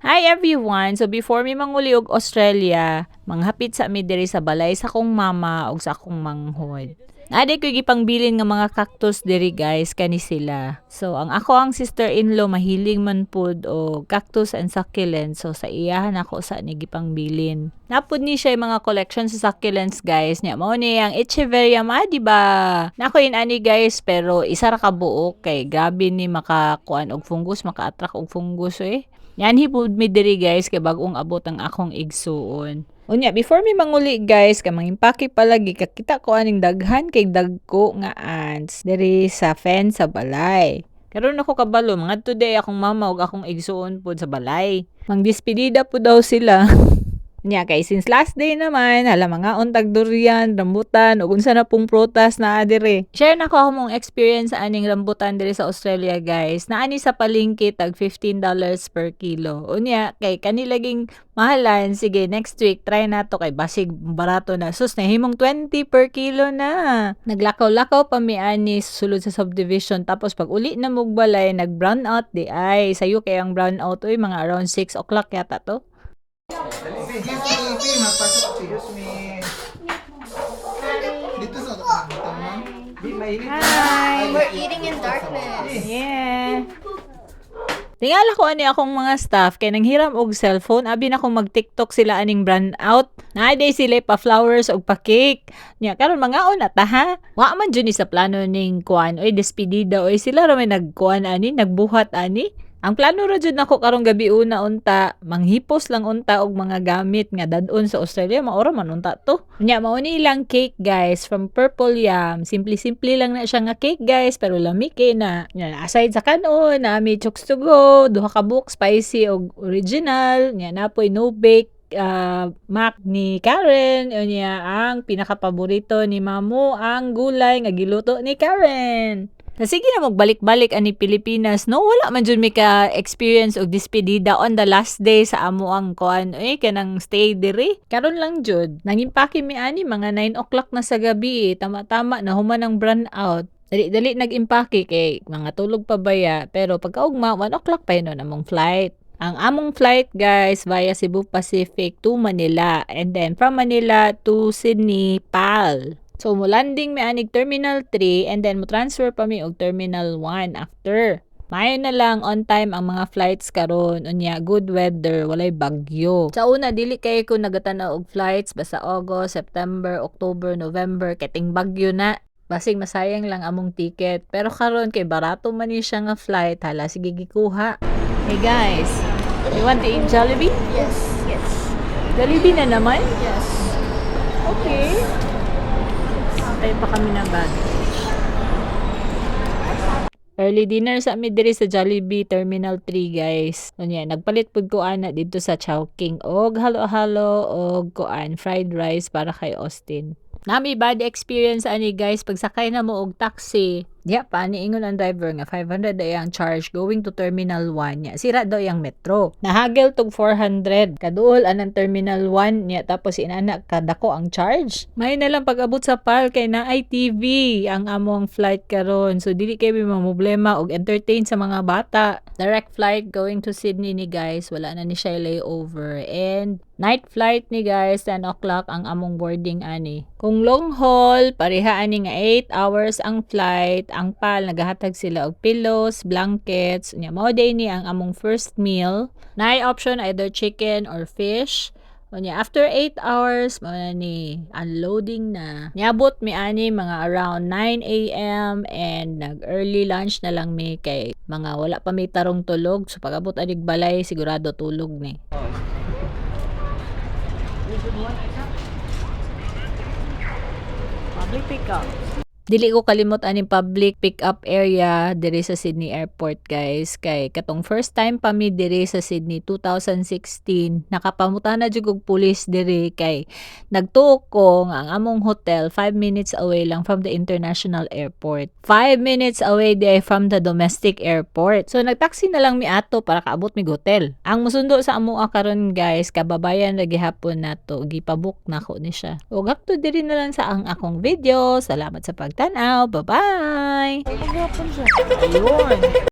Hi everyone! So before mi manguli og Australia, manghapit sa mi diri sa balay sa akong mama ug sa akong manghod. Naadi ko gipangbilin nga mga cactus diri guys, kani sila. So ang sister-in-law mahiling man pud og cactus and succulents. So sa iyahan ako sa ni gipangbilin. Napud ni siya yung mga collection sa succulents guys. Nya mao ni ang Echeveria ma, di ba? Nako ani guys, pero isa ra ka buok kay grabe ni makakuan og fungus, maka-attract og fungus Yan hipud mi diri guys kay bagong abot ang akong igsuon. Unya before mi manguli guys kay mangimpake palagi kakita ko aning daghan kay dagko nga ants diri sa fence sa balay. Karon ako kabalo mga today akong mama ug akong igsuon pud sa balay. Mangdespedida pud daw sila. Nya kay since last day naman, hala mga untag durian, rambutan, ug unsa na pong prutas na dire. Share na ko akong experience sa aning rambutan dire sa Australia guys. Naani sa palengke tag $15 per kilo. Unya kay kani laging mahalan, sige next week try nato kay basig barato na. Sus nahimong 20 per kilo na. Naglakaw-lakaw pa mi ani sulod sa subdivision tapos pag uli na mog balay nag brown out di ay sayo kay ang brown out mga around 6 o'clock yata to. Excuse me. Dito sa Hi! We're eating in darkness. Yeah! Tingala ko ani akong mga staff kay nanghiram og cellphone abi na kong mag-TikTok sila aning brand out. Naaday sila pa flowers og pa cake. Nya karon mangaon na ta ha. Wa man jud ni sa plano ning kuan oy despedida oy sila ra may nagkuan ani nagbuhat ani. Ang plano ra jud nako karong gabi una unta, manghipos lang unta og mga gamit nga dadon sa Australia, maora man unta to. Nya mao ni ilang cake guys from Purple Yam. Simple lang na siya nga cake guys, pero lami kay na. Nya aside sa kanon, nami chooks to go, duha ka buok spicy og original, nya napoy no bake mac ni Karen. Nya ang pinaka-paborito ni Mamu ang gulay nga giluto ni Karen. Sige na magbalik-balik ani Pilipinas no wala man jud mi ka experience og despedida on the last day sa amo ang kuan kanang stay diri karon lang jud nangimpake mi ani mga 9 o'clock na sa gabi tama-tama na human ang burn out dali nagimpake kay mga tulog pa baya pero pagkaugma 1 o'clock pa yun among flight. Ang among flight guys via Cebu Pacific to Manila and then from Manila to Sydney PAL. So, landing mi anig Terminal 3 and then mo transfer pa mi og Terminal 1 after. Mayo na lang on time ang mga flights karon. Unya good weather, walay bagyo. Sa una dili kay ko nagatanaw og flights basta August, September, October, November kating bagyo na. Basig masayang lang among ticket. Pero karon kay barato man ni siya nga flight, hala sige gikuha. Hey guys, you want to eat Jollibee? Yes. Jollibee na naman? Yes. Okay. Tayo pa kami ng baggage. Early dinner sa amin diri sa Jollibee Terminal 3 guys. Unya nagpalit pud ko ana dito sa Chowking og halo-halo og kuan fried rice para kay Austin. Nami bad experience ani guys pagsakay na mo og taxi. Diya pa ni ingon ang driver nga 500 daw ang charge going to Terminal 1 nya. Sira daw yang metro. Nahagel tog 400. Kaduol anang Terminal 1 nya tapos inana kadako ang charge. May na lang pag-abot sa PAL kay na ITV ang among flight karon. So dili kay problema og entertain sa mga bata. Direct flight going to Sydney ni guys. Wala na ni siya layover and night flight ni guys 10 o'clock ang among boarding ani. Kung long haul pareha ani nga 8 hours ang flight. Ang PAL nagahatag sila og pillows, blankets, nya mao day ni ang among first meal. Naay option either chicken or fish. Nya after 8 hours mao na ni unloading na. Niabot mi ani mga around 9 AM and nag early lunch na lang mi kay mga wala pa mi tarong tulog. So pag-abot anig balay sigurado tulog ni. Public pickup. Dili ko kalimot aning public pick-up area diri sa Sydney Airport guys kay katong first time pa mi diri sa Sydney 2016 nakapamuta na jud og pulis diri kay nagtuok ko nga ang among hotel 5 minutes away lang from the international airport 5 minutes away day from the domestic airport so nagtaxi na lang mi ato para kaabot mi hotel ang mosundo sa amo karon guys kababayan ra gihapon nato gipabook nako ni siya ug hapto diri na lang sa ang akong video salamat sa pagtanaw. Bye-bye! Ayun.